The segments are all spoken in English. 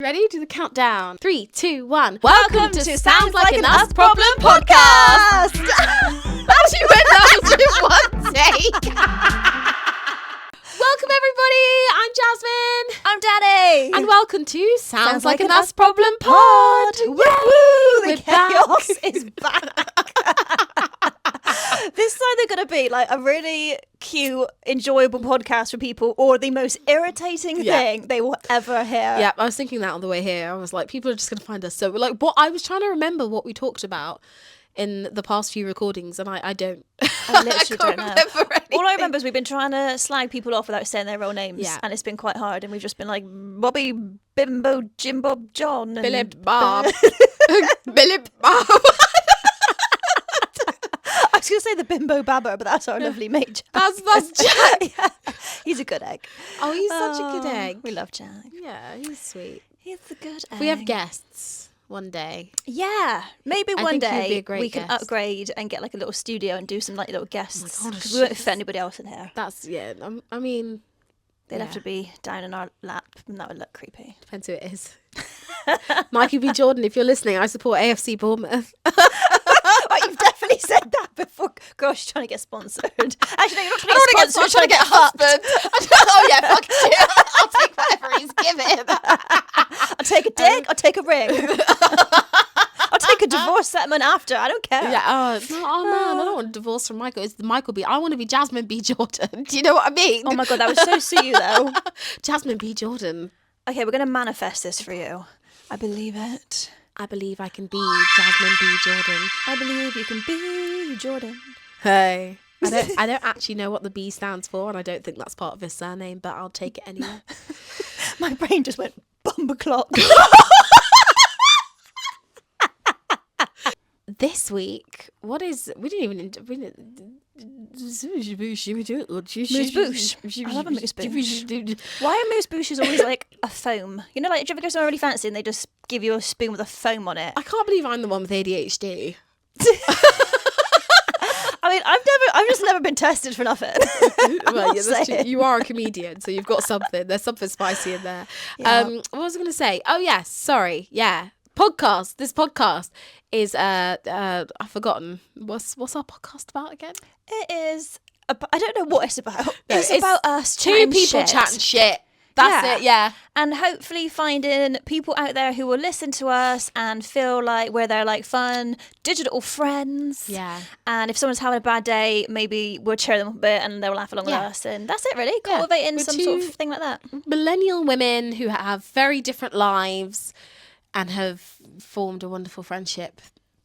Ready? Do the countdown. 3, 2, 1. Welcome to Sounds Like an Us Problem podcast. Actually went that in one take. Welcome everybody. I'm Jasmine. I'm Danny. And welcome to Sounds Like an Us Problem pod. Woo! We're The chaos is back. This is either going to be like a really cute, enjoyable podcast for people or the most irritating thing they will ever hear. Yeah, I was thinking that on the way here. I was like, people are just going to find us so... Like, what I was trying to remember what we talked about in the past few recordings, and I don't. I literally don't know. Anything. All I remember is we've been trying to slag people off without saying their real names, and it's been quite hard, and we've just been like, Bobby, Bimbo, Jimbo, John, and Philip, Bob. Philip, Bob. I was going to say the Bimbo Babber, but that's our lovely mate. That's Jack. Yeah. He's a good egg. Oh, he's such a good egg. We love Jack. Yeah, he's sweet. He's a good egg. We have guests one day. Yeah, maybe I one think he'd be day a great we can guest. upgrade and get like a little studio and do some like little guests. Oh my God, Because we won't fit anybody else in here. That's, I mean... They'd have to be down in our lap, and that would look creepy. Depends who it is. Mikey B. Jordan, if you're listening, I support AFC Bournemouth. Oh, you've definitely said that before. Gosh, you're trying to get sponsored. Actually, no, you're not trying to get sponsored. I'm trying to get a husband. Oh yeah, fuck it. I'll take whatever he's given. I'll take a dick. I'll take a ring. I'll take a divorce settlement after. I don't care. Yeah. Oh man, I don't want a divorce from Michael. It's Michael B. I want to be Jasmine B. Jordan. Do you know what I mean? Oh my God, that would so suit you though. Jasmine B. Jordan. Okay, we're going to manifest this for you. I believe it. I believe I can be Jasmine B. Jordan. I believe you can be Jordan. Hey. I don't actually know what the B stands for, and I don't think that's part of his surname, but I'll take it anyway. My brain just went bumbleclock. This week, we didn't Moose boosh. I love a moose boosh. Why are moose booshes always like a foam? You know, like, do you ever go somewhere really fancy and they just give you a spoon with a foam on it? I can't believe I'm the one with ADHD. I mean, I've just never been tested for nothing. Well, yeah, that's true. You are a comedian, so you've got something. There's something spicy in there. Yeah. What was I going to say? Oh, yes. Sorry. Yeah. Podcast. This podcast is I've forgotten. What's our podcast about again? It is. I don't know what it's about. No, it's about us two chatting people shit. chatting shit. That's it. Yeah. And hopefully finding people out there who will listen to us and feel like we're their like fun digital friends. Yeah. And if someone's having a bad day, maybe we'll cheer them up a bit and they'll laugh along with us. And that's it, really. Cultivating We're some sort of thing like that. Millennial women who have very different lives and have formed a wonderful friendship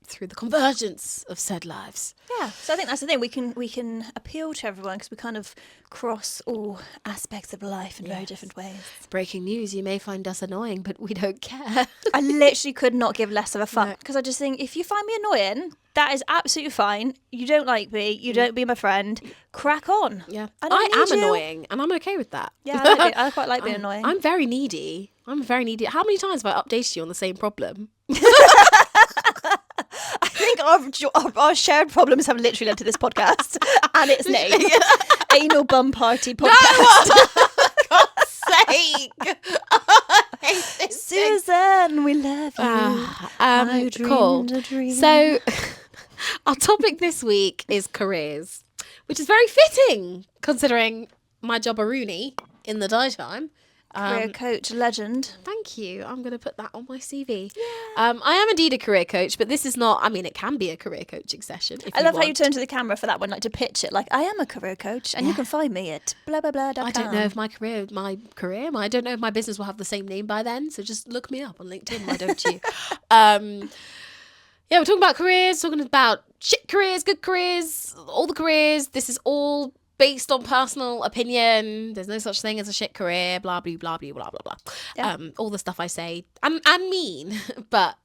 through the convergence of said lives. Yeah, so I think that's the thing. We can appeal to everyone because we kind of cross all aspects of life in very different ways. Breaking news, you may find us annoying, but we don't care. I literally could not give less of a fuck because I just think if you find me annoying, that is absolutely fine. You don't like me, you don't be my friend, crack on. Yeah, I am annoying and I'm okay with that. Yeah, I quite like being annoying. I'm very needy. How many times have I updated you on the same problem? I think our shared problems have literally led to this podcast and its name. Anal Bum Party Podcast. No! God's sake. I hate this thing. Susan, we love you. Cool. So our topic this week is careers, which is very fitting considering my job a Rooney in the daytime. Career coach legend. Thank you. I'm going to put that on my CV. Yeah. I am indeed a career coach, but this is not, I mean, it can be a career coaching session. I love how you turn to the camera for that one, like to pitch it. Like, I am a career coach and you can find me at blah, blah, blah. I don't know if I don't know if my business will have the same name by then. So just look me up on LinkedIn. Why don't you? Yeah, we're talking about careers, talking about shit careers, good careers, all the careers. This is all based on personal opinion. There's no such thing as a shit career, blah, blah, blah, blah, blah, blah, blah. Yeah. All the stuff I say and mean, but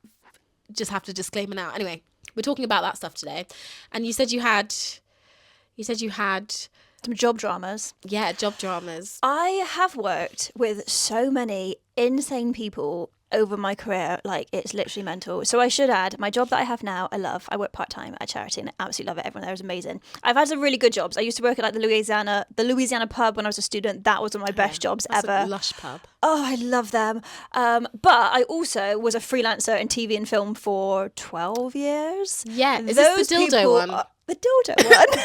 just have to disclaimer now. Anyway, we're talking about that stuff today. And you said you had Some job dramas. Yeah, job dramas. I have worked with so many insane people over my career, like it's literally mental. So I should add, my job that I have now, I love. I work part-time at a charity and I absolutely love it. Everyone there is amazing. I've had some really good jobs. I used to work at like the Louisiana pub when I was a student. That was one of my best jobs That's ever. A lush pub. Oh, I love them. But I also was a freelancer in TV and film for 12 years. Yeah, is this the dildo one? The dildo one.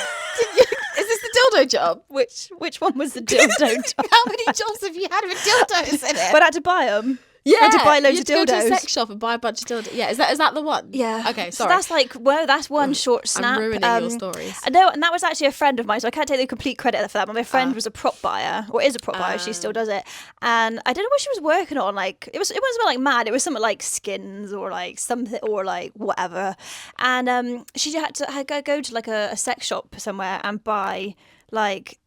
Is this the dildo job? Which one was the dildo job? How many jobs have you had with dildos in it? But I had to buy them. Yeah, I had to buy loads of you had to go to a dildos. sex shop and buy a bunch of dildos. Yeah, is that the one? Yeah. Okay, So sorry. that's like, well, that's one short snap. I'm ruining your stories. No, and that was actually a friend of mine, so I can't take the complete credit for that. But my friend was a prop buyer, or is a prop buyer. She still does it, and I don't know what she was working on. Like it wasn't like mad. It was something like skins or like something or like whatever. And she had to go to like a sex shop somewhere and buy like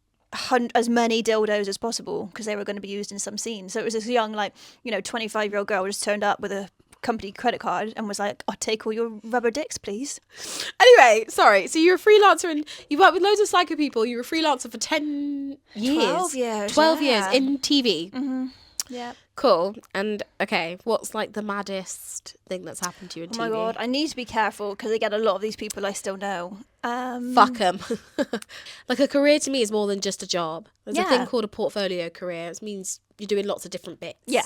as many dildos as possible because they were going to be used in some scene. So it was this young, like, 25-year-old girl just turned up with a company credit card and was like, I'll take all your rubber dicks, please. Anyway, sorry. So you're a freelancer and you worked with loads of psycho people. You were a freelancer for 10 years. 12 years. 12 yeah. years in TV. Mm-hmm. Yeah. Cool. And okay, what's like the maddest thing that's happened to you in TV? Oh my God, I need to be careful because again, a lot of these people I still know. Fuck them. Like a career to me is more than just a job. There's a thing called a portfolio career. It means you're doing lots of different bits. Yeah.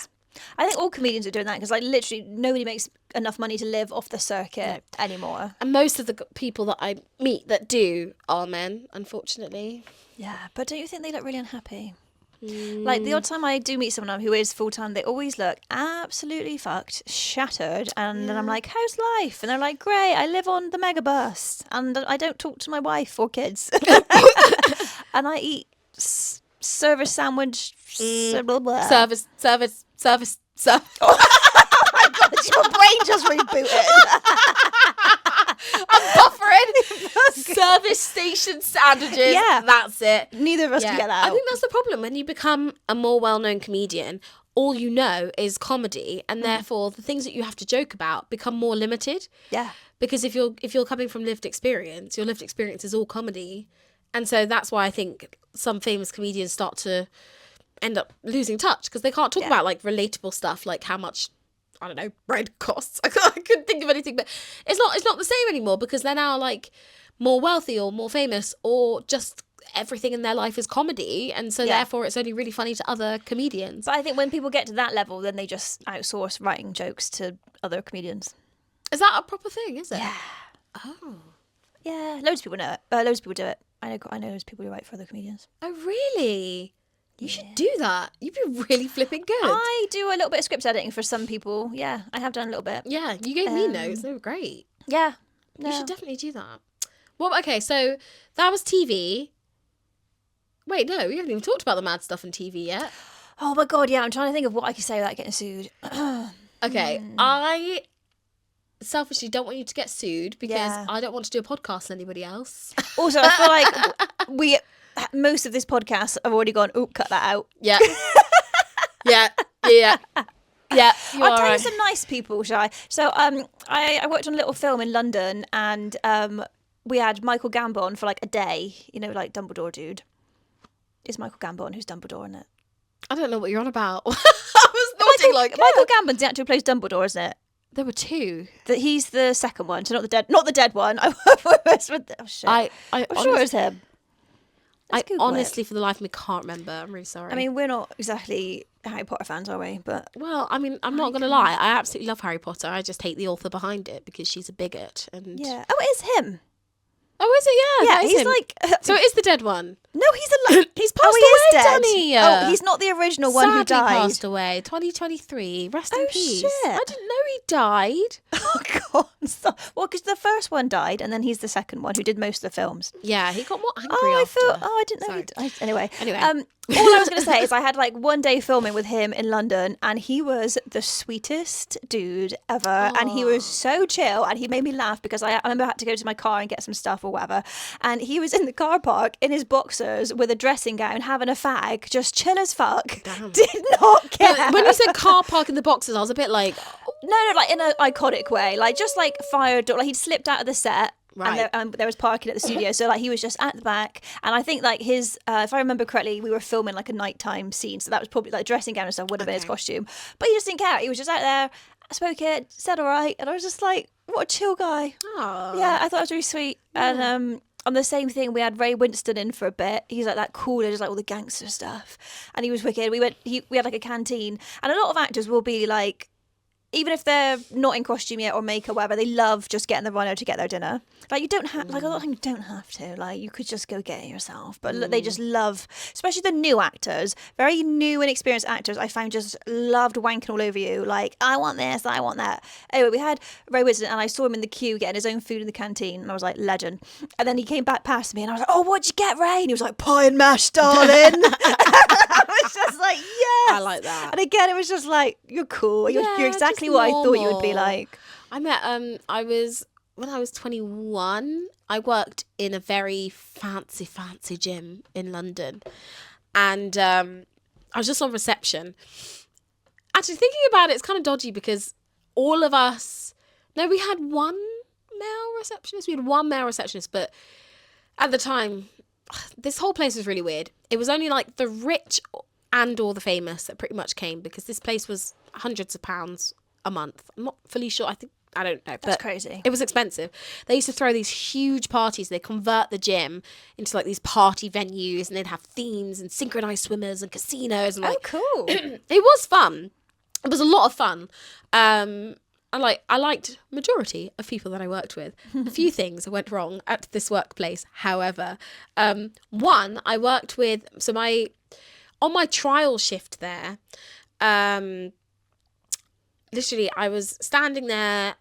I think all comedians are doing that because like literally nobody makes enough money to live off the circuit anymore. And most of the people that I meet that do are men, unfortunately. Yeah, but don't you think they look really unhappy? Like the odd time I do meet someone who is full-time, they always look absolutely fucked, shattered, and then I'm like, how's life? And they're like, great, I live on the megabus and I don't talk to my wife or kids. And I eat service sandwich, blah, blah. Service. Your brain just rebooted. I'm buffering. Service station sandwiches. Yeah. That's it. Neither of us can get that out. I think that's the problem. When you become a more well-known comedian, all you know is comedy, and therefore the things that you have to joke about become more limited. Yeah. Because if you're coming from lived experience, your lived experience is all comedy. And so that's why I think some famous comedians start to end up losing touch because they can't talk about like relatable stuff like how much, I don't know, bread costs. I couldn't think of anything, but it's not the same anymore because they're now like more wealthy or more famous or just everything in their life is comedy, and so therefore it's only really funny to other comedians. But I think when people get to that level, then they just outsource writing jokes to other comedians. Is that a proper thing, is it? Yeah. Oh. Yeah, loads of people know it. Loads of people do it. I know loads of people who write for other comedians. Oh, really? You should do that. You'd be really flipping good. I do a little bit of script editing for some people. Yeah, I have done a little bit. Yeah, you gave me notes. They were great. Yeah. No. You should definitely do that. Well, okay, so that was TV. Wait, no, we haven't even talked about the mad stuff in TV yet. Oh my God, yeah, I'm trying to think of what I could say without getting sued. Okay, I selfishly don't want you to get sued because I don't want to do a podcast with anybody else. Also, I feel like most of this podcast have already gone, oh, cut that out. Yeah. Yeah. Yeah, I'll tell you some nice people, shall I? So I worked on a little film in London and we had Michael Gambon for like a day, like Dumbledore dude. It's Michael Gambon who's Dumbledore, isn't it? I don't know what you're on about. I was nodding Michael Gambon's the actor who plays Dumbledore, isn't it? There were two. He's the second one, so not the dead one. Oh shit! I'm sure it was him. I honestly, for the life of me, can't remember. I'm really sorry. I mean, we're not exactly Harry Potter fans, are we? But well, I mean, I'm not going to lie. I absolutely love Harry Potter. I just hate the author behind it because she's a bigot. And yeah. Oh, it is him. Oh, is it? Yeah. Yeah, he's him. like. So it is the dead one. No, he's passed away, Danny. Oh, he's not the original one who died. Passed away. 2023. Rest in peace. Shit. I didn't know he died. Oh God! Stop. Well, because the first one died, and then he's the second one who did most of the films. Yeah, he got more angry after. after. I didn't know. Anyway. Anyway. All I was going to say is I had like one day filming with him in London, and he was the sweetest dude ever, and he was so chill, and he made me laugh because I remember I had to go to my car and get some stuff or whatever, and he was in the car park in his boxers with a dressing gown, having a fag, just chill as fuck. Damn. Did not care. But when you said car park in the boxes, I was a bit like, no, like in an iconic way, like just like fire door. Like he'd slipped out of the set Right. And there was parking at the studio, so like he was just at the back. And I think like his, if I remember correctly, we were filming like a nighttime scene, so that was probably like dressing gown and stuff would have been his costume. But he just didn't care. He was just out there, spoke it, said all right, and I was just like, what a chill guy. Aww. Yeah, I thought it was really sweet. And on the same thing, we had Ray Winston in for a bit. He's like that cool, just like all the gangster stuff, and he was wicked. We had like a canteen, and a lot of actors will be like, even if they're not in costume yet or makeup, whatever, they love just getting the rhino to get their dinner. Like, you don't have, like, a lot of things you don't have to. Like, you could just go get it yourself. But they just love, especially the new actors, very new and experienced actors, I found just loved wanking all over you. Like, I want this, I want that. Anyway, we had Ray Winston, and I saw him in the queue getting his own food in the canteen, and I was like, legend. And then he came back past me, and I was like, oh, what'd you get, Ray? And he was like, pie and mash, darling. I was just like, yes. I like that. And again, it was just like, you're cool. You're exactly what I thought you would be like. I met when I was 21, I worked in a very fancy gym in London, and I was just on reception. Actually, thinking about it, it's kind of dodgy because all of us, we had one male receptionist. We had one male receptionist, but at the time, this whole place was really weird. It was only like the rich and or the famous that pretty much came, because this place was hundreds of pounds a month. I'm not fully sure. I don't know. That's crazy. It was expensive. They used to throw these huge parties. They convert the gym into like these party venues, and they'd have themes and synchronized swimmers and casinos. And, like, oh, cool. It was fun. It was a lot of fun. I liked majority of people that I worked with. A few things went wrong at this workplace. However, one, I worked with, on my trial shift there, literally I was standing there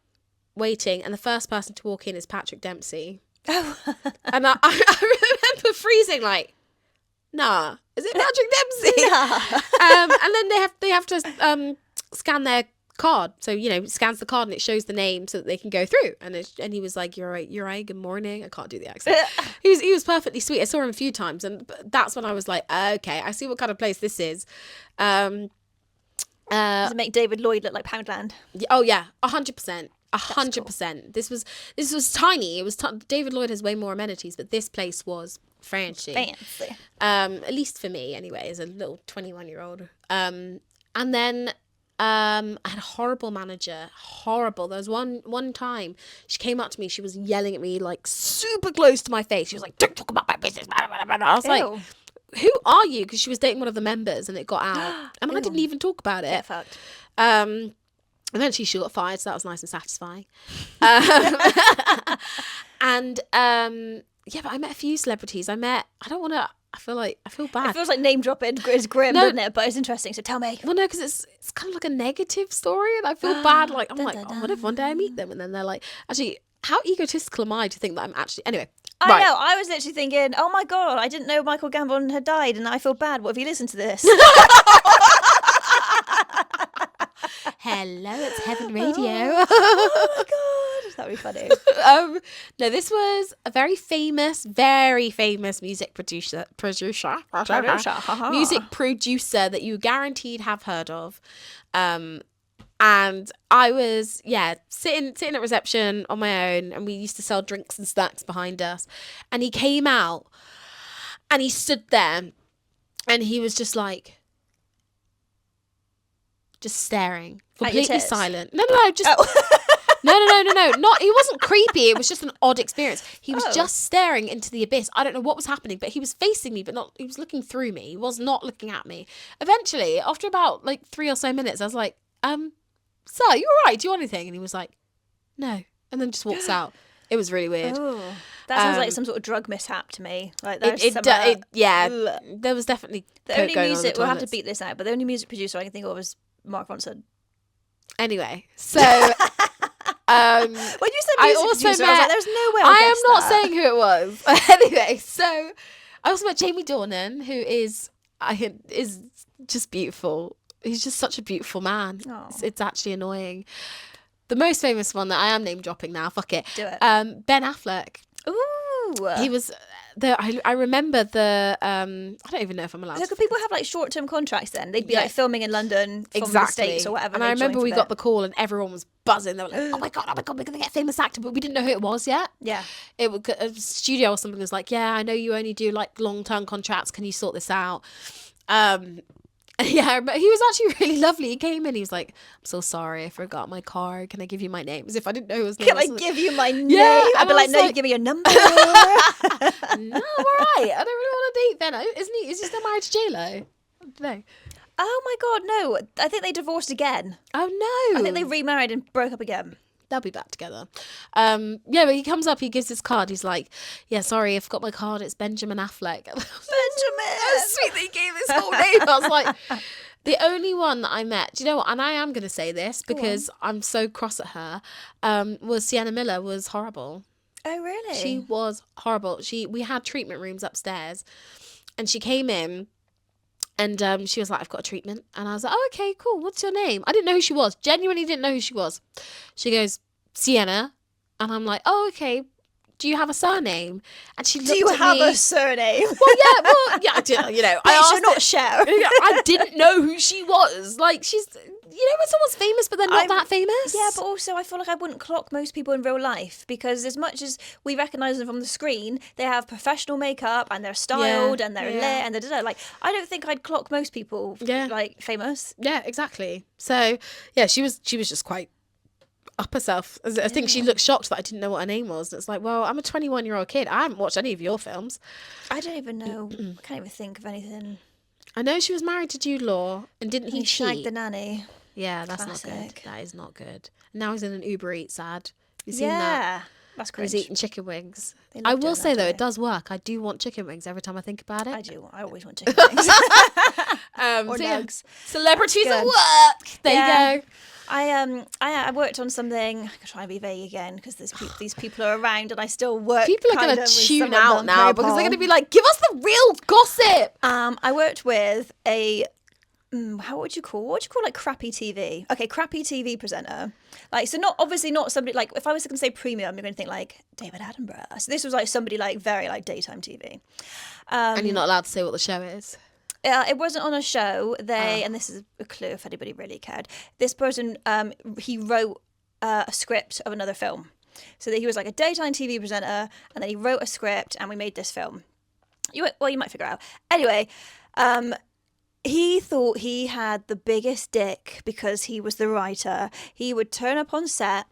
waiting, and the first person to walk in is Patrick Dempsey. Oh. And I remember freezing like, nah, is it Patrick Dempsey? Nah. And then they have to scan their card, so scans the card and it shows the name so that they can go through, and he was like, you're right, good morning. I can't do the accent. he was perfectly sweet. I saw him a few times, and that's when I was like, okay, I see what kind of place this is. Does it make David Lloyd look like Poundland? Oh yeah, 100%. 100%. Cool. This was tiny. It was David Lloyd has way more amenities, but this place was fancy. At least for me anyway, as a little 21-year-old. And then I had a horrible manager. Horrible. There was one time she came up to me. She was yelling at me like super close to my face. She was like, "Don't talk about my business." I was like, "Who are you?" Because she was dating one of the members, and it got out, and I didn't even talk about it. Get fucked. Eventually she got fired, so that was nice and satisfying. And but I met a few celebrities. I feel bad. It feels like name dropping is grim, doesn't it? But it's interesting, so tell me. Well, no, because it's kind of like a negative story, and I feel bad. Like, I'm like, what if one day I meet them, and then they're like, actually, how egotistical am I to think that I'm actually... Anyway, I know, I was literally thinking, oh my God, I didn't know Michael Gambon had died, and I feel bad. What if you listen to this? Hello, it's Heaven Radio. Oh my God, that'd be funny. No, this was a very famous music producer that you guaranteed have heard of. And I was, sitting at reception on my own, and we used to sell drinks and snacks behind us. And he came out, and he stood there, and he was just like, just staring, completely silent. No, just no. Not. He wasn't creepy. It was just an odd experience. He was just staring into the abyss. I don't know what was happening, but he was facing me, but not. He was looking through me. He was not looking at me. Eventually, after about like 3 or so minutes, I was like, "Sir, you all right? Do you want anything?" And he was like, "No," and then just walks out. It was really weird. Oh, that sounds like some sort of drug mishap to me. Like there was definitely the only music. We'll have to beat this out, but the only music producer I can think of is Mark Ronson. Anyway, so when you said music producer, I was like, "There's no way." I am not saying who it was. Anyway, so I also met Jamie Dornan, who is just beautiful. He's just such a beautiful man. It's actually annoying. The most famous one that I am name dropping now, fuck it. Do it. Ben Affleck. Ooh. He was I remember the I don't even know if I'm allowed So to. could people have like short-term contracts then? They'd be like filming in London from the Exactly. States or whatever. And I remember we got the call and everyone was buzzing. They were like, oh my God, we're going to get a famous actor. But we didn't know who it was yet. Yeah. A studio or something was like, yeah, I know you only do like long-term contracts. Can you sort this out? Yeah, but he was actually really lovely. He came in, he was like, I'm so sorry, I forgot my card. Can I give you my name? As if I didn't know his name. Can I give you my name? Yeah, I'd be like, no, you give me your number. No, I'm all right. I don't really want to date Ben. Isn't he? Is he still married to J-Lo? I don't know. Oh my God, no. I think they divorced again. Oh no. I think they remarried and broke up again. They'll be back together. Yeah, but he comes up, he gives his card. He's like, yeah, sorry, I forgot my card. It's Benjamin Affleck. Benjamin! That's sweet that he gave his whole name. I was like, the only one that I met, do you know what? And I am going to say this because I'm so cross at her, was Sienna Miller was horrible. Oh, really? She was horrible. We had treatment rooms upstairs and she came in. And she was like, I've got a treatment. And I was like, oh, okay, cool. What's your name? I didn't know who she was. Genuinely didn't know who she was. She goes, Sienna. And I'm like, oh, okay. Do you have a surname? And she looked at me. Do you have a surname? Well, yeah, I did, you know. I Please, asked you're not Cher. I didn't know who she was. Like, she's, you know when someone's famous but they're not that famous? Yeah, but also I feel like I wouldn't clock most people in real life because as much as we recognise them from the screen, they have professional makeup and they're styled and they're lit and they're like, I don't think I'd clock most people like famous. Yeah, exactly. So, yeah, she was just quite up herself. I think she looked shocked that I didn't know what her name was. It's like, well, I'm a 21-year-old kid. I haven't watched any of your films. I don't even know. I can't even think of anything. I know she was married to Jude Law, and didn't he shagged cheat? the nanny? Yeah, that's Classic. not good. That is not good. Now he's in an Uber Eats ad. You seen Yeah, that? that's He's crazy. eating chicken wings. I I will say though, it does work. I do want chicken wings every time I think about it. I do. I always want chicken wings. Or nugs. Celebrities at work. There you go. I worked on something. I could try and be vague again because these people are around and I still work. People are going to tune out now because they're going to be like, give us the real gossip. I worked with a what would you call like crappy TV? Okay, crappy TV presenter. Like, so not somebody like, if I was going to say premium, you're going to think like David Attenborough. So this was like somebody like very like daytime TV. And you're not allowed to say what the show is. It wasn't on a show. And this is a clue if anybody really cared. This person, he wrote a script of another film. So that he was like a daytime TV presenter, and then he wrote a script, and we made this film. You might figure out. Anyway, he thought he had the biggest dick because he was the writer. He would turn up on set,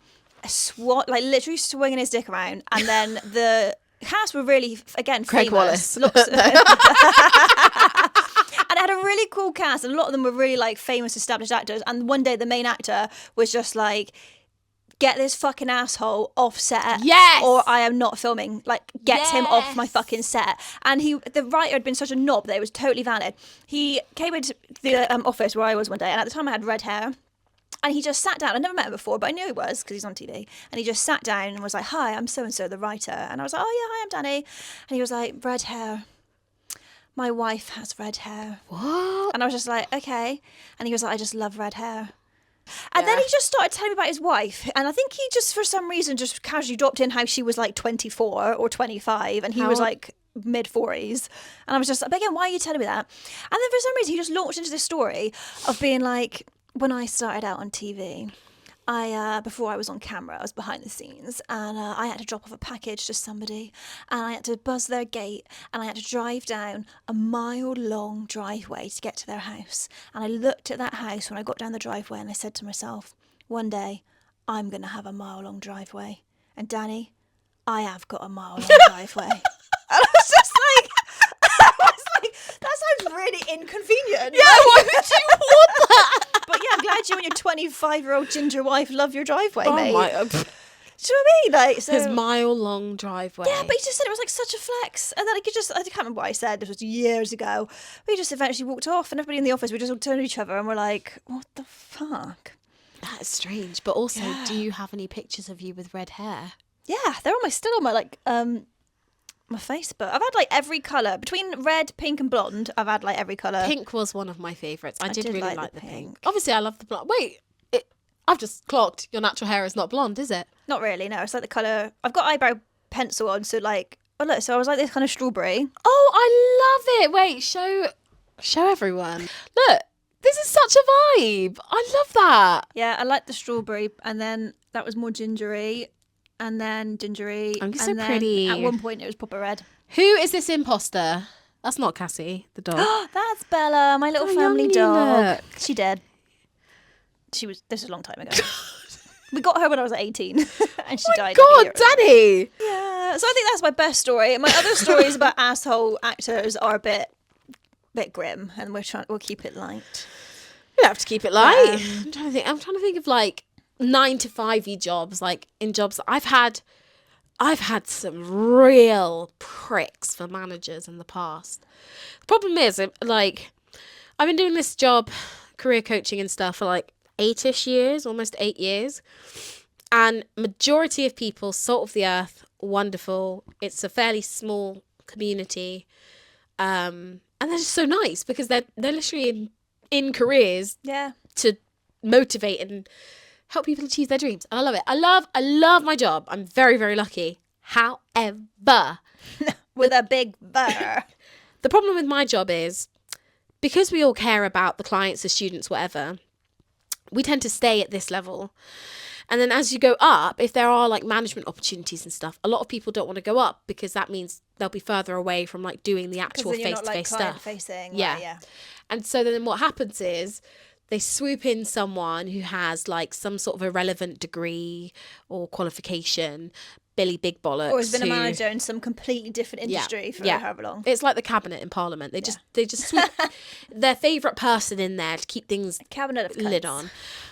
like literally swinging his dick around, and then the cast were really, again, Craig famous. Wallace. And it had a really cool cast, and a lot of them were really like famous, established actors. And one day the main actor was just like, get this fucking asshole off set. Yes! Or I am not filming. Like, get him off my fucking set. And the writer had been such a knob that it was totally valid. He came into the office where I was one day, and at the time I had red hair. And he just sat down. I'd never met him before, but I knew he was because he's on TV. And he just sat down and was like, hi, I'm so-and-so, the writer. And I was like, oh, yeah, hi, I'm Danny. And he was like, red hair. My wife has red hair. What? And I was just like, okay. And he was like, I just love red hair. And then he just started telling me about his wife. And I think he just, for some reason, just casually dropped in how she was like 24 or 25. And he was like mid-40s. And I was just like, again, why are you telling me that? And then for some reason, he just launched into this story of being like, when I started out on TV, before I was on camera, I was behind the scenes, and I had to drop off a package to somebody, and I had to buzz their gate, and I had to drive down a mile-long driveway to get to their house. And I looked at that house when I got down the driveway, and I said to myself, one day, I'm going to have a mile-long driveway. And Danny, I have got a mile-long driveway. And I was just like, that sounds really inconvenient. Yeah, why would you want that? But yeah, I'm glad you and your 25-year-old ginger wife love your driveway, mate. My, do you know what I mean? Like, so, his mile-long driveway. Yeah, but he just said it was like such a flex. And then I can't remember what I said, this was years ago. We just eventually walked off, and everybody in the office, we just all turned to each other and we're like, what the fuck? That is strange. But also, do you have any pictures of you with red hair? Yeah, they're still on my like my Facebook. I've had like every colour. Between red, pink and blonde, I've had like every colour. Pink was one of my favourites. I did really like the pink. pink. Obviously, I love the blonde. Wait, I've just clocked your natural hair is not blonde, is it? Not really, no. It's like the colour. I've got eyebrow pencil on, so like Oh look, so I was like this kind of strawberry. Oh, I love it. Wait, show everyone. Look, this is such a vibe. I love that. Yeah, I like the strawberry, and then that was more gingery, and then gingery. Oh, you're and so then pretty. At one point, it was proper red. Who is this imposter? That's not Cassie, the dog. That's Bella, my little How family young you dog. look. She dead. This was a long time ago. We got her when I was 18, and she died. God, ago. Danny. Yeah, so I think that's my best story. My other stories about asshole actors are a bit grim, and we'll keep it light. You have to keep it light. I'm trying to think of like 9 to 5 jobs, like in jobs that I've had some real pricks for managers in the past. The problem is, like, I've been doing this job, career coaching and stuff, for like 8-ish years, almost 8 years. And majority of people, salt of the earth, wonderful. It's a fairly small community. And they're just so nice because they're literally in careers to motivate and help people achieve their dreams. And I love it. I love my job. I'm very, very lucky. However, with a big burr. The problem with my job is because we all care about the clients, the students, whatever, we tend to stay at this level. And then as you go up, if there are like management opportunities and stuff, a lot of people don't want to go up because that means they'll be further away from like doing the actual face-to-face stuff. Facing, yeah. Right, yeah. And so then what happens is they swoop in someone who has like some sort of irrelevant degree or qualification, Billy Big Bollocks. Or has been a manager in some completely different industry for however long. It's like the cabinet in Parliament. They just swoop their favourite person in there to keep things cabinet of lid on.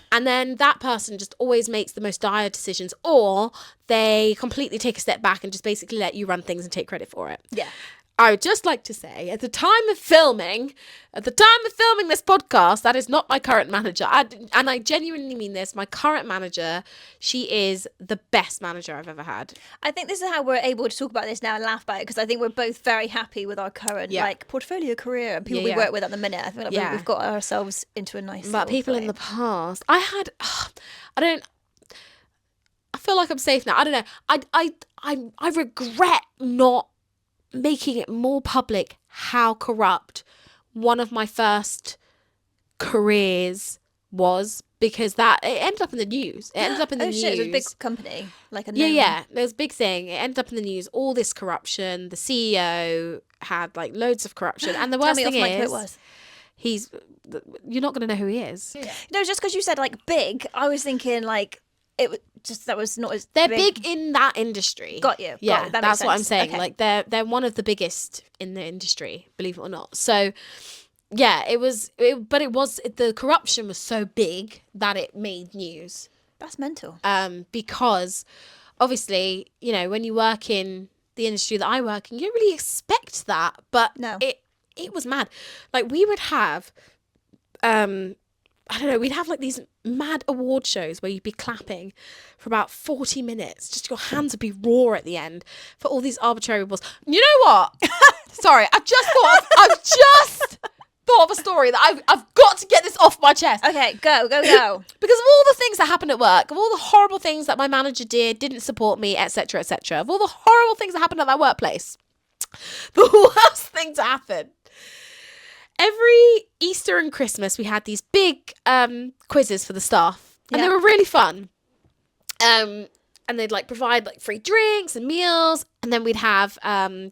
And then that person just always makes the most dire decisions, or they completely take a step back and just basically let you run things and take credit for it. Yeah. I would just like to say, at the time of filming this podcast, that is not my current manager. And I genuinely mean this. My current manager, she is the best manager I've ever had. I think this is how we're able to talk about this now and laugh about it, because I think we're both very happy with our current like portfolio career and people we work with at the minute. I feel like we've got ourselves into a nice. But people in the past, I feel like I'm safe now. I don't know. I regret not making it more public how corrupt one of my first careers was, because it ended up in the news. It ended up in the news. Shit, it was a big company, like a there's a big thing. It ended up in the news. All this corruption. The CEO had like loads of corruption, and the worst thing is, you're not going to know who he is. Yeah. No, just because you said like big, I was thinking like that was not as they're big in that industry. Got you. Yeah, Got it. that's what I'm saying. Okay. Like they're one of the biggest in the industry, believe it or not. So yeah, but the corruption was so big that it made news. That's mental. Because obviously, you know, when you work in the industry that I work in, you don't really expect that, but no, it was mad. Like we would have I don't know, we'd have like these mad award shows where you'd be clapping for about 40 minutes. Just your hands would be raw at the end for all these arbitrary awards. You know what? Sorry, I've just thought of a story that I've got to get this off my chest. Okay, go. Because of all the things that happened at work, of all the horrible things that my manager didn't support me, etc., etc., of all the horrible things that happened at that workplace, the worst thing to happen. Every Easter and Christmas, we had these big quizzes for the staff, and they were really fun. And they'd like provide like free drinks and meals, and then we'd have we'd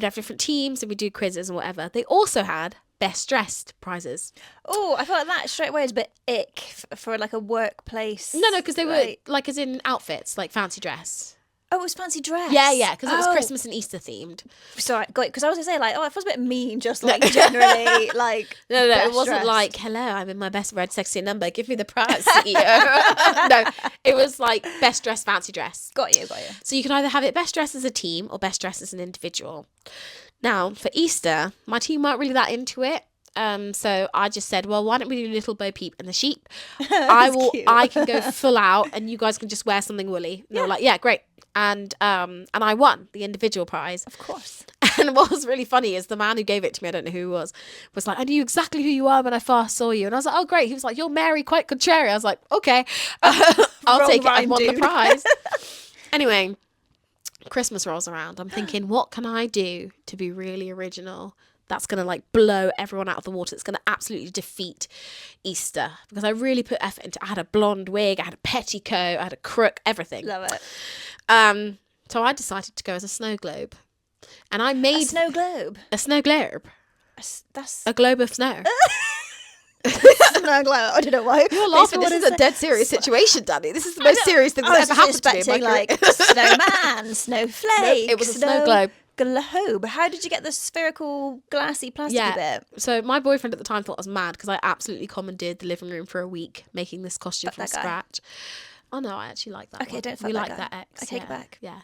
have different teams and we'd do quizzes and whatever. They also had best dressed prizes. Oh, I feel like that straight away is a bit ick for like a workplace. No, because they were like as in outfits, like fancy dress. Oh, it was fancy dress. Yeah, because it was Christmas and Easter themed. Sorry, got it. Because I was gonna say like, it feels a bit mean, just like generally like. No, it wasn't dressed. like, hello, I'm in my best red sexy number. Give me the prize, CEO. No, it was like best dress, fancy dress. Got you. So you can either have it best dressed as a team or best dressed as an individual. Now for Easter, my team weren't really that into it. So I just said, well, why don't we do Little Bo Peep and the sheep? I can go full out, and you guys can just wear something woolly. And they were like, yeah, great. And I won the individual prize. Of course. And what was really funny is the man who gave it to me, I don't know who he was like, I knew exactly who you are when I first saw you. And I was like, oh, great. He was like, you're Mary, quite contrary. I was like, okay, I'll take it. I want the prize. Anyway, Christmas rolls around, I'm thinking, what can I do to be really original? That's going to like blow everyone out of the water. It's going to absolutely defeat Easter, because I really put effort into. I had a blonde wig, I had a petticoat, I had a crook, everything. Love it. So I decided to go as a snow globe, and I made A snow globe. a snow globe, That's a globe of snow. snow globe. I don't know why. You're laughing. This is a dead serious situation, Danny. This is the most serious thing that's ever happened to me. Expecting like snowman, snowflake. Nope, it was a snow globe. Globe. How did you get the spherical, glassy, plasticky bit? So my boyfriend at the time thought I was mad because I absolutely commandeered the living room for a week making this costume from scratch. Oh no, I actually like that. Okay, one. don't fuck we that like guy. that ex. I take it back. Yeah,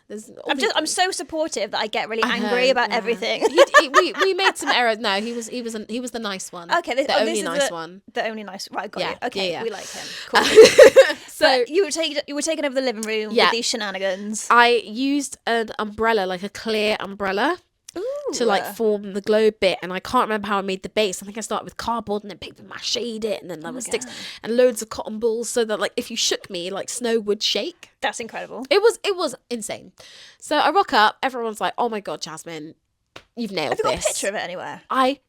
I'm so supportive that I get really angry about everything. we made some errors. No, he was the nice one. Okay, the only nice one. The only nice. Right, got you. Okay, we like him. Cool. So you were taking over the living room with these shenanigans. I used an umbrella, like a clear umbrella. Ooh. To like form the globe bit, and I can't remember how I made the base. I think I started with cardboard and then paper mache'd it, and then there were sticks and loads of cotton balls, so that like if you shook me, like snow would shake. That's incredible. It was insane. So I rock up, everyone's like, "Oh my god, Jasmine, you've nailed this." Have you got a picture of it anywhere? I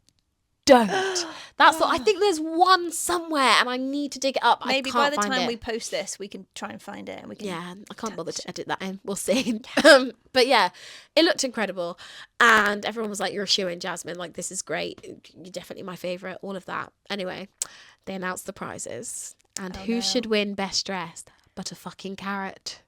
don't. That's what I think. There's one somewhere, and I need to dig it up. Maybe I by can't the find time it. we post this, we can try and find it, and we can. Yeah, I can't bother to edit that in. We'll see. But yeah, it looked incredible, and everyone was like, "You're a shoo-in, Jasmine. Like, this is great. You're definitely my favorite." All of that. Anyway, they announced the prizes, and who should win best dressed but a fucking carrot?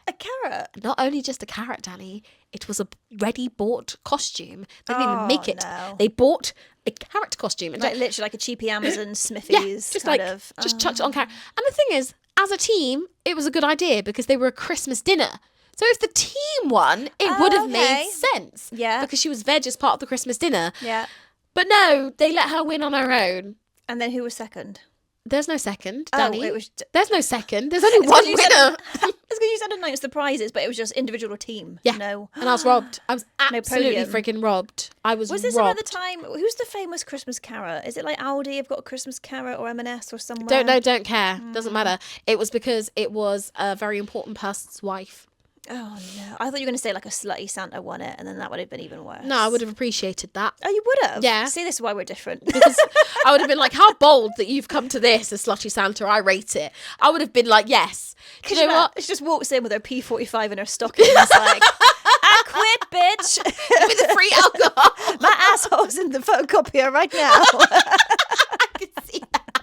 A carrot. Not only just a carrot, Danny. It was a ready bought costume. They didn't even make it. No. They bought a carrot costume. And Like literally like a cheapy Amazon Smithies just kind like of. just chucked it on carrot. And the thing is, as a team, it was a good idea because they were a Christmas dinner. So if the team won, it would have made sense. Yeah. Because she was veg as part of the Christmas dinner. Yeah. But no, they let her win on her own. And then who was second? There's no second, Danny. It was. There's no second. There's only one winner. It's because you said announced the prizes, but it was just individual team. Yeah. No. And I was robbed. I was absolutely podium. freaking robbed. I was this robbed. another time? Who's the famous Christmas carrot? Is it like Aldi have got a Christmas carrot or M&S or somewhere? Don't know, don't care. Doesn't matter. It was because it was a very important person's wife. Oh no! I thought you were going to say like a slutty Santa won it, and then that would have been even worse. No, I would have appreciated that. Oh, you would have? Yeah. See, this is why we're different. Because I would have been like, how bold that you've come to this, a slutty Santa. I rate it. I would have been like, yes. Do you know what? She just walks in with her P45 in her stockings, like, I quit, bitch. Give me the free alcohol. My asshole's in the photocopier right now. I can see that.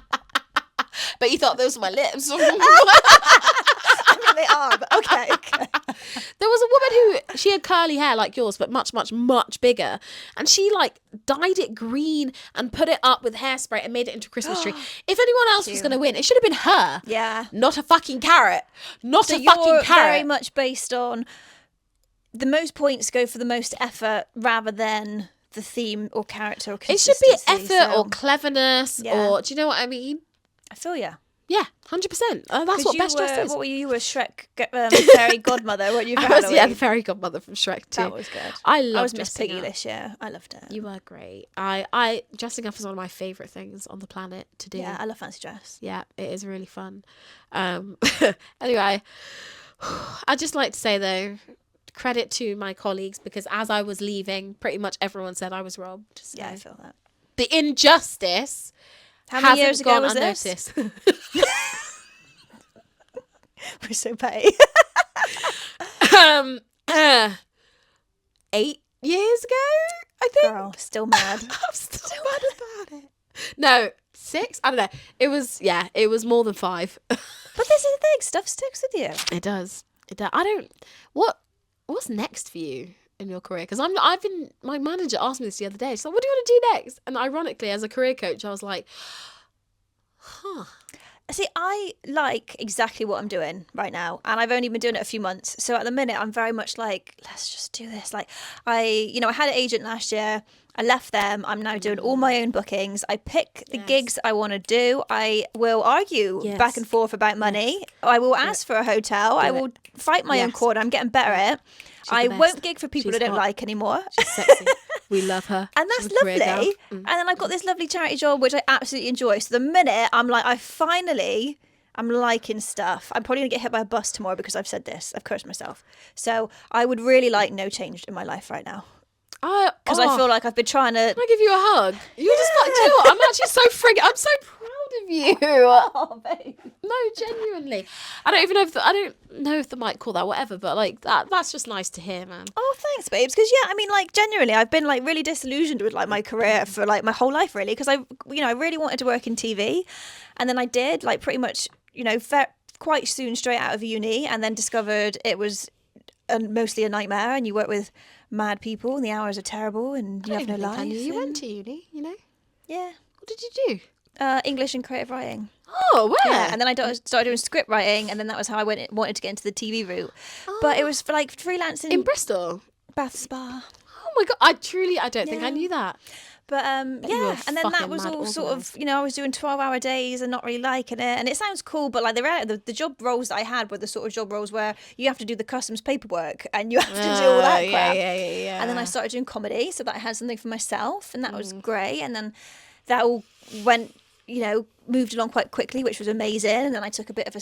But you thought those were my lips. I mean, they are, but okay. There was a woman who, she had curly hair like yours, but much, much, much bigger. And she like dyed it green and put it up with hairspray and made it into a Christmas tree. If anyone else was going to win, it should have been her. Yeah. Not a fucking carrot. Not So a fucking you're carrot. very much based on the most points go for the most effort rather than the theme or character or It should be consistency. effort or cleverness or, do you know what I mean? I feel ya. Yeah, 100%. That's what best dressed is. What were you? You were Shrek fairy godmother, weren't you? I was, the fairy godmother from Shrek too. That was good. I was Miss dressing Piggy up. this year. I loved it. You were great. I dressing up is one of my favourite things on the planet to do. Yeah, I love fancy dress. Yeah, it is really fun. Anyway, I'd just like to say though, credit to my colleagues because as I was leaving, pretty much everyone said I was robbed. So. Yeah, I feel that. The injustice How many hasn't years ago gone was this? unnoticed. We're so petty. 8 years ago, I think. Girl, still mad. I'm still mad about it. No, 6? I don't know. It was more than 5. But this is the thing, stuff sticks with you. It does. I don't. What's next for you in your career? Because my manager asked me this the other day. She's like, "What do you want to do next?" And ironically, as a career coach, I was like, "Huh." See, I like exactly what I'm doing right now, and I've only been doing it a few months. So at the minute, I'm very much like, let's just do this. Like, I had an agent last year. I left them. I'm now doing all my own bookings. I pick the gigs I want to do. I will argue back and forth about money. I will ask for a hotel. I will fight my own corner. I'm getting better at it. I won't gig for people I don't like anymore. She's sexy. We love her. And that's lovely. And then I've got this lovely charity job, which I absolutely enjoy. So the minute I'm like, I finally I'm liking stuff. I'm probably going to get hit by a bus tomorrow because I've said this. I've cursed myself. So I would really like no change in my life right now. Because I feel like I've been trying to... Can I give you a hug? You're just like, do you know what? I'm actually so friggin'... I'm so proud of you. Oh, babe. No, genuinely. I don't know if the mic call that, whatever, but like that's just nice to hear, man. Oh, thanks, babes. Because I mean, like, genuinely, I've been like really disillusioned with like my career for like my whole life, really. Because I really wanted to work in TV, and then I did, like, pretty much, quite soon straight out of uni, and then discovered it was mostly a nightmare, and you work with mad people, and the hours are terrible, and you have no life. You went to uni, Yeah. What did you do? English and creative writing. Oh, where? Yeah, and then I started doing script writing, and then that was how I wanted to get into the TV route. But it was for like freelancing in Bristol. Bath Spa. Oh my god! I don't think I knew that. But you were and then that was fucking all mad sort of, I was doing 12-hour days and not really liking it. And it sounds cool, but like the reality, the job roles that I had were the sort of job roles where you have to do the customs paperwork and you have to do all that crap. Yeah. And then I started doing comedy, so that I had something for myself, and that was great. And then that all went, moved along quite quickly, which was amazing. And then I took a bit of a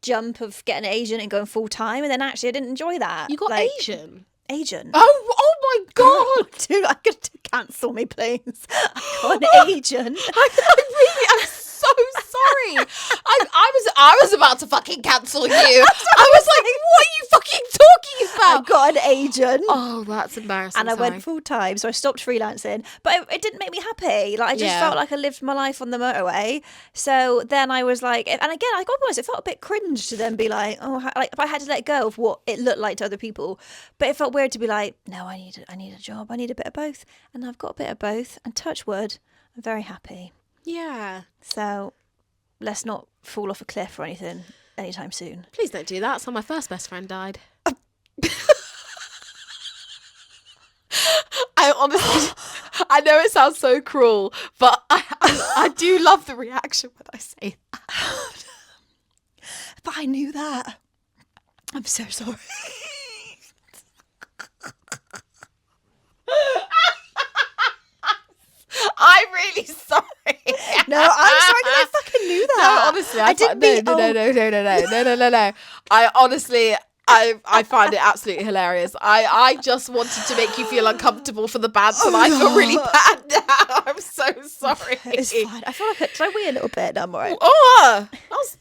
jump of getting an agent and going full time. And then actually I didn't enjoy that. You got Asian? Agent. Oh my god! Dude, I could cancel me, please. I got an agent. I really am so sorry. I was about to fucking cancel you. I was like, what are you fucking talking about? I got an agent. Oh, that's embarrassing. And I went full time, so I stopped freelancing. But it didn't make me happy. Like, I just felt like I lived my life on the motorway. So then I was like, and again, I got to be honest, it felt a bit cringe to then be like, like if I had to let go of what it looked like to other people. But it felt weird to be like, no, I need a job. I need a bit of both. And I've got a bit of both. And touch wood, I'm very happy. Yeah. So let's not fall off a cliff or anything anytime soon. Please don't do that. That's how my first best friend died. I honestly, I know it sounds so cruel, but I do love the reaction when I say that. But I knew that. I'm so sorry. I'm really sorry. No, I'm sorry because I fucking knew that. No, honestly, I didn't mean. No. I honestly, I find it absolutely hilarious. I just wanted to make you feel uncomfortable for the bad, and I feel really bad now. I'm so sorry. It's fine. I feel like did I wee a little bit? No, I'm alright. Oh, that was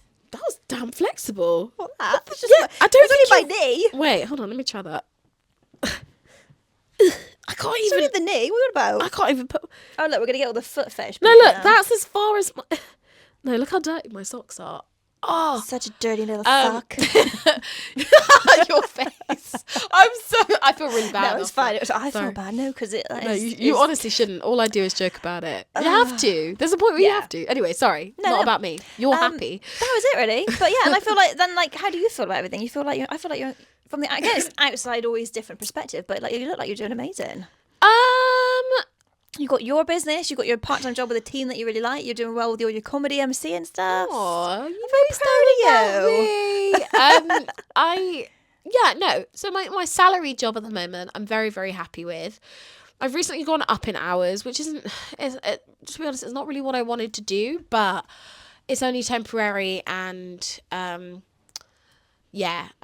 damn flexible. What that? That's just I don't think my knee. Wait, hold on. Let me try that. I can't even. even. The knee. What about? I can't even put. Oh look, we're gonna get all the foot fetish. No, look, that's as far as. No, look how dirty my socks are. Oh, such a dirty little sock. Your face. I feel really bad. No, it's fine. I feel bad. No, because it. No, you honestly shouldn't. All I do is joke about it. You have to. There's a point where you have to. Anyway, sorry. Not about me. You're happy. That was it, really. But yeah, and I feel like then, like, how do you feel about everything? You feel like I feel like you're from the. I guess outside, always different perspective, but like you look like you're doing amazing. You got your business, you got your part-time job with a team that you really like. You're doing well with your comedy MC and stuff. Oh, you're very proud of you. So my salary job at the moment, I'm very, very happy with. I've recently gone up in hours, which to be honest, it's not really what I wanted to do, but it's only temporary, and I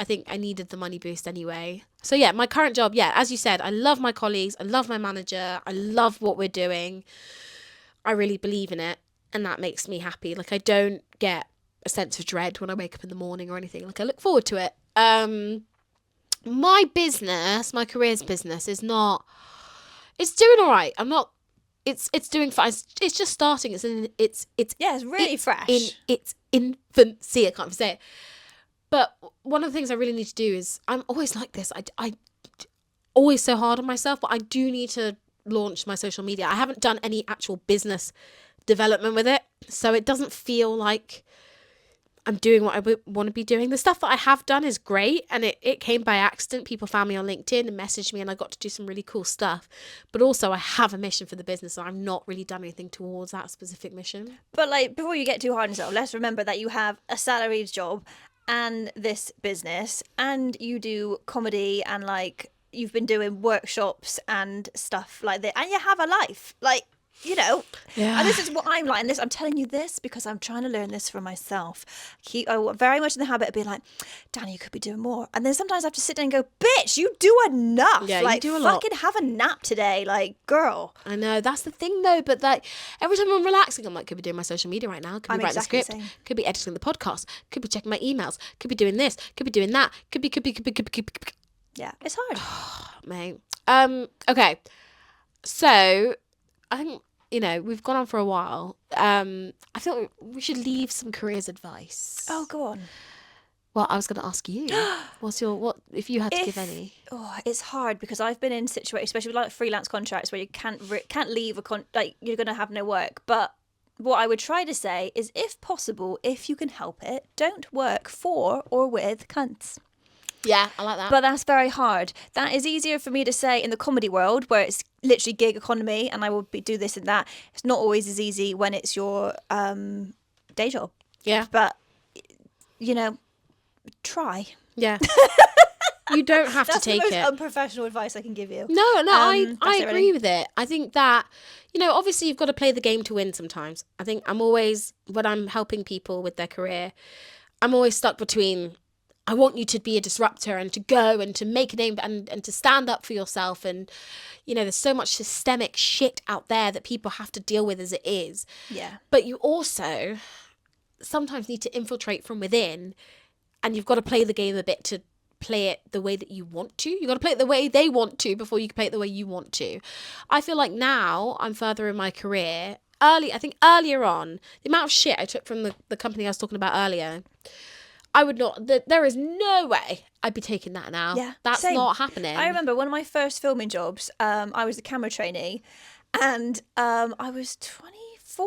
think I needed the money boost anyway. So yeah, my current job, as you said, I love my colleagues, I love my manager, I love what we're doing. I really believe in it, and that makes me happy. Like, I don't get a sense of dread when I wake up in the morning or anything. Like, I look forward to it. My business, my careers business it's doing all right. It's doing fine. It's just starting. It's really fresh. In its infancy. I can't even say it. But one of the things I really need to do is, I'm always like this. I always so hard on myself, but I do need to launch my social media. I haven't done any actual business development with it, so it doesn't feel like I'm doing what I want to be doing. The stuff that I have done is great, and it came by accident. People found me on LinkedIn and messaged me, and I got to do some really cool stuff. But also, I have a mission for the business, and I've not really done anything towards that specific mission. But like, before you get too hard on yourself, let's remember that you have a salaried job and this business, and you do comedy, and like you've been doing workshops and stuff like that, and you have a life. Like, And this is what I'm like. And I'm telling you this because I'm trying to learn this for myself. I'm very much in the habit of being like, Danny, you could be doing more. And then sometimes I have to sit down and go, bitch, you do enough. Yeah, like, you do a lot. Fucking have a nap today. Like, girl. I know, that's the thing though. But like every time I'm relaxing, I'm like, could be doing my social media right now. Could be writing exactly the script. Could be editing the podcast. Could be checking my emails. Could be doing this. Could be doing that. Could be. Yeah, it's hard. Mate. Okay. So I think, we've gone on for a while. I feel we should leave some careers advice. Oh, go on. Well, I was going to ask you. What if you had to give any? Oh, it's hard because I've been in situations, especially with like freelance contracts, where you can't leave you're going to have no work. But what I would try to say is, if possible, if you can help it, don't work for or with cunts. Yeah, I like that. But that's very hard. That is easier for me to say in the comedy world, where it's literally gig economy and I will do this and that. It's not always as easy when it's your day job. Yeah. But, try. Yeah. You don't have to take it. That's the most unprofessional advice I can give you. No, I agree with it. I think that, obviously you've got to play the game to win sometimes. I think when I'm helping people with their career, I'm always stuck between, I want you to be a disruptor and to go and to make a name and to stand up for yourself. And, there's so much systemic shit out there that people have to deal with as it is. Yeah. But you also sometimes need to infiltrate from within, and you've got to play the game a bit to play it the way that you want to. You've got to play it the way they want to before you can play it the way you want to. I feel like now I'm further in my career. Earlier on, the amount of shit I took from the company I was talking about earlier, I would not, there is no way I'd be taking that now. Yeah, that's same. not happening. I remember one of my first filming jobs, I was a camera trainee, and I was 24,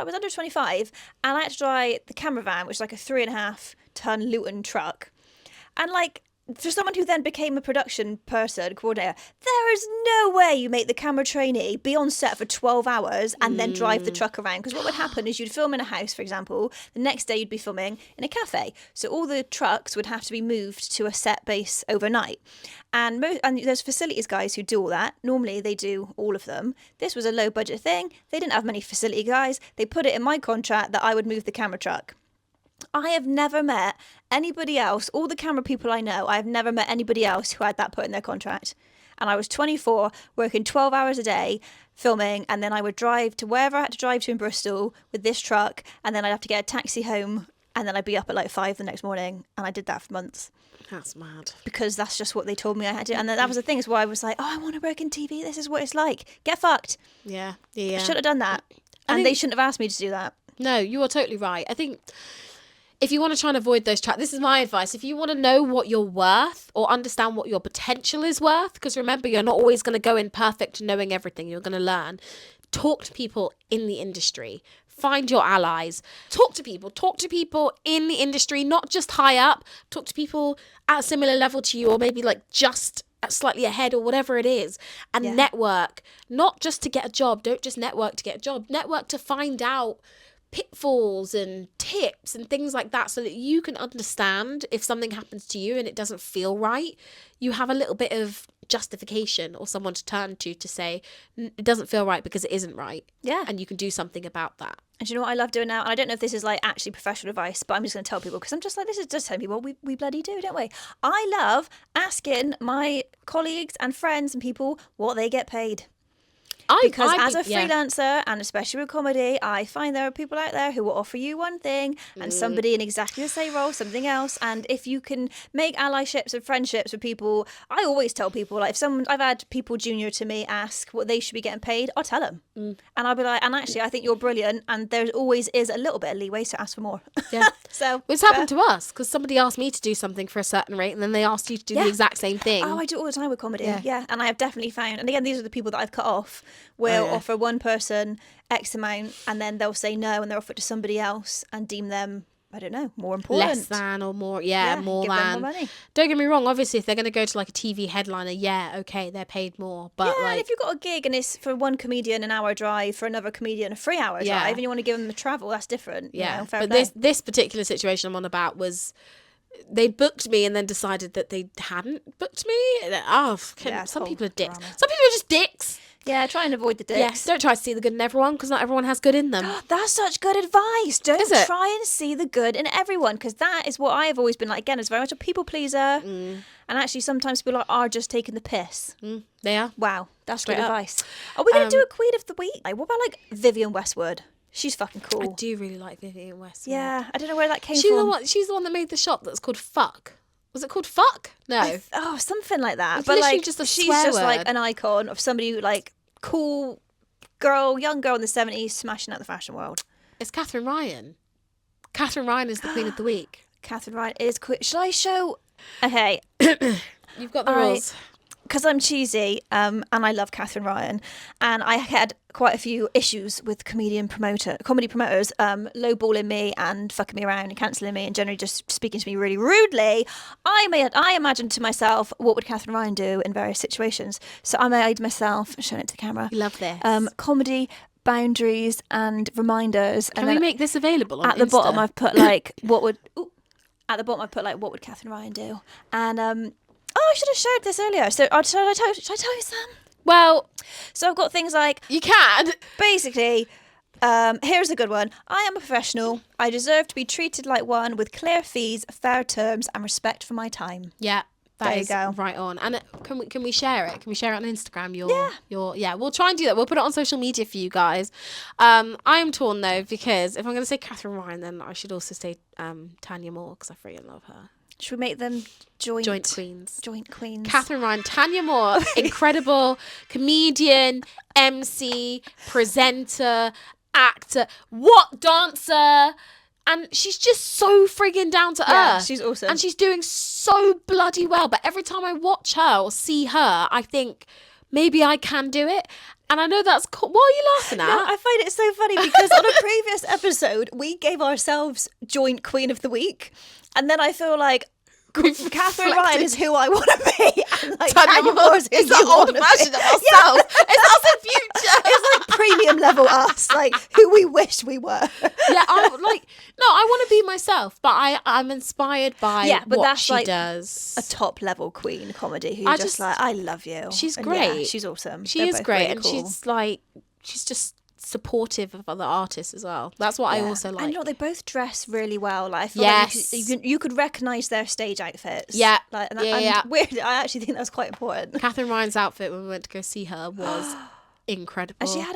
I was under 25, and I had to drive the camera van, which is like a 3.5 ton Luton truck. And like, for someone who then became a production coordinator, there is no way you make the camera trainee be on set for 12 hours and then drive the truck around. Because what would happen is you'd film in a house, for example. The next day you'd be filming in a cafe. So all the trucks would have to be moved to a set base overnight. And there's facilities guys who do all that. Normally they do all of them. This was a low budget thing. They didn't have many facility guys. They put it in my contract that I would move the camera truck. I have never met anybody else, all the camera people I know, I have never met anybody else who had that put in their contract. And I was 24, working 12 hours a day, filming, and then I would drive to wherever I had to drive to in Bristol with this truck, and then I'd have to get a taxi home, and then I'd be up at like 5 the next morning, and I did that for months. That's mad. Because that's just what they told me I had to. And that was the thing, is why I was like, oh, I want to work in TV, this is what it's like. Get fucked. Yeah. I should have done that. And they shouldn't have asked me to do that. No, you are totally right. I think if you want to try and avoid those traps, this is my advice. If you want to know what you're worth or understand what your potential is worth, because remember, you're not always going to go in perfect knowing everything. You're going to learn. Talk to people in the industry. Find your allies. Talk to people in the industry, not just high up. Talk to people at a similar level to you, or maybe like just slightly ahead, or whatever it is, and network. Not just to get a job. Don't just network to get a job. Network to find out pitfalls and tips and things like that, so that you can understand if something happens to you and it doesn't feel right, you have a little bit of justification or someone to turn to say it doesn't feel right because it isn't right. Yeah. And you can do something about that. And do you know what I love doing now? And I don't know if this is like actually professional advice, but I'm just going to tell people, because I'm just like, this is just telling people we bloody do, don't we? I love asking my colleagues and friends and people what they get paid. Because as a freelancer, and especially with comedy, I find there are people out there who will offer you one thing and somebody in exactly the same role something else. And if you can make allyships and friendships with people, I always tell people, like, I've had people junior to me ask what they should be getting paid, I'll tell them. And I'll be like, and actually I think you're brilliant, and there always is a little bit of leeway to ask for more. Yeah. So it's happened to us, because somebody asked me to do something for a certain rate and then they asked you to do the exact same thing. Oh, I do it all the time with comedy. Yeah. And I have definitely found, and again, these are the people that I've cut off, will offer one person X amount and then they'll say no and they'll offer it to somebody else and deem them, I don't know, more important. Less than or more, more give than. them more money. Don't get me wrong, obviously if they're going to go to like a TV headliner, okay, they're paid more. But and if you've got a gig and it's for one comedian an hour drive, for another comedian a 3 hour drive, and you want to give them the travel, that's different. Yeah, fair but play. this particular situation I'm on about was, they booked me and then decided that they hadn't booked me. Some people are dicks. Some people are just dicks. Yeah, try and avoid the dicks. Yes, don't try to see the good in everyone because not everyone has good in them. That's such good advice. Don't Is it? try and see the good in everyone, because that is what I have always been like. Again, it's very much a people pleaser. And actually, sometimes people are just taking the piss. They are. Wow, that's Straight good up. advice. Are we going to do a Queen of the Week? Like, what about like Vivienne Westwood? She's fucking cool. I do really like Vivienne Westwood. Yeah, I don't know where that came She's from. She's the one that made the shop that's called Fuck. Was it called Fuck? No. Something like that. It's But literally like, just a she's swear just like word. an icon of somebody who like cool girl, young girl in the 70s, smashing out the fashion world. It's Catherine Ryan. Catherine Ryan is the Queen of the Week. Catherine Ryan is quick. Shall I show? Okay. You've got the rules. Because I'm cheesy, and I love Catherine Ryan, and I had quite a few issues with comedy promoters, lowballing me and fucking me around and cancelling me and generally just speaking to me really rudely. I imagined to myself, what would Catherine Ryan do in various situations? So I made myself, showing it to the camera, You love this. comedy boundaries and reminders. Can and we then make this available on at the Insta? bottom I've put like what would Catherine Ryan do? And I should have shared this earlier. So should I tell you some? Well, So I've got things like, you can. basically, here's a good one. I am a professional. I deserve to be treated like one with clear fees, fair terms, and respect for my time. Yeah. There That you is go. right on. And can we share it? Can we share it on Instagram? Yeah, we'll try and do that. We'll put it on social media for you guys. I am torn though, because if I'm going to say Catherine Ryan, then I should also say Tanya Moore, because I freaking love her. Should we make them joint queens? Joint queens. Catherine Ryan, Tanya Moore, incredible comedian, MC, presenter, actor, dancer. And she's just so friggin' down to Yeah, earth. she's awesome. And she's doing so bloody well. But every time I watch her or see her, I think maybe I can do it. And I know that's cool. What are you laughing at? No, I find it so funny because on a previous episode, we gave ourselves joint Queen of the Week. And then I feel like Catherine Ryan is who I want to be. And like Tanya Moore is who It's you that want old to version be. of ourselves. It's us in future. It's like premium level us, like who we wish we were. Yeah, I want to be myself, but I'm inspired by But what that's she like does. a top level queen comedy who you're just like, I love you. She's And great. yeah, she's awesome. She They're is both great, really and cool. she's just supportive of other artists as well. That's what I also like. And you know, they both dress really well. Like I feel Yes. like you could recognise their stage outfits. Yeah. Like, and Yeah. Weird. I actually think that's quite important. Catherine Ryan's outfit when we went to go see her was incredible. And she had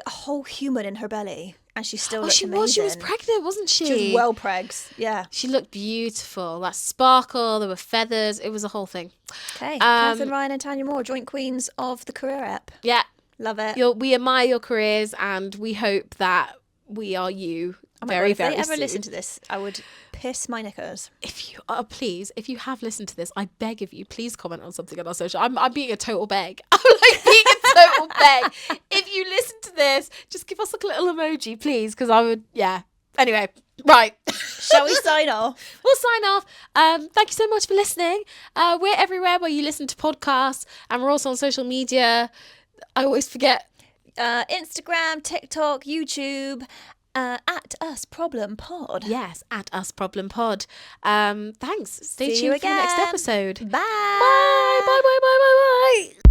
a whole human in her belly, and she still looked she amazing. was pregnant, wasn't she? She was well pregs. Yeah. She looked beautiful. That sparkle, there were feathers. It was a whole thing. Okay. Catherine Ryan and Tanya Moore, joint queens of the career app. Yeah. Love it. We admire your careers, and we hope that we are you very, if very they ever soon. listen to this, I would piss my knickers. If you please, if you have listened to this, I beg of you, please comment on something on our social. I'm being a total beg. I'm like being a total beg. If you listen to this, just give us a little emoji, please, because I would. Yeah. Anyway, right. Shall we sign off? We'll sign off. Thank you so much for listening. We're everywhere where you listen to podcasts, and we're also on social media. I always forget. Instagram, TikTok, YouTube, at Us Problem Pod. Yes, at Us Problem Pod. Thanks. Stay See you tuned for the next again. episode. Bye. Bye. Bye. Bye. Bye. Bye. Bye.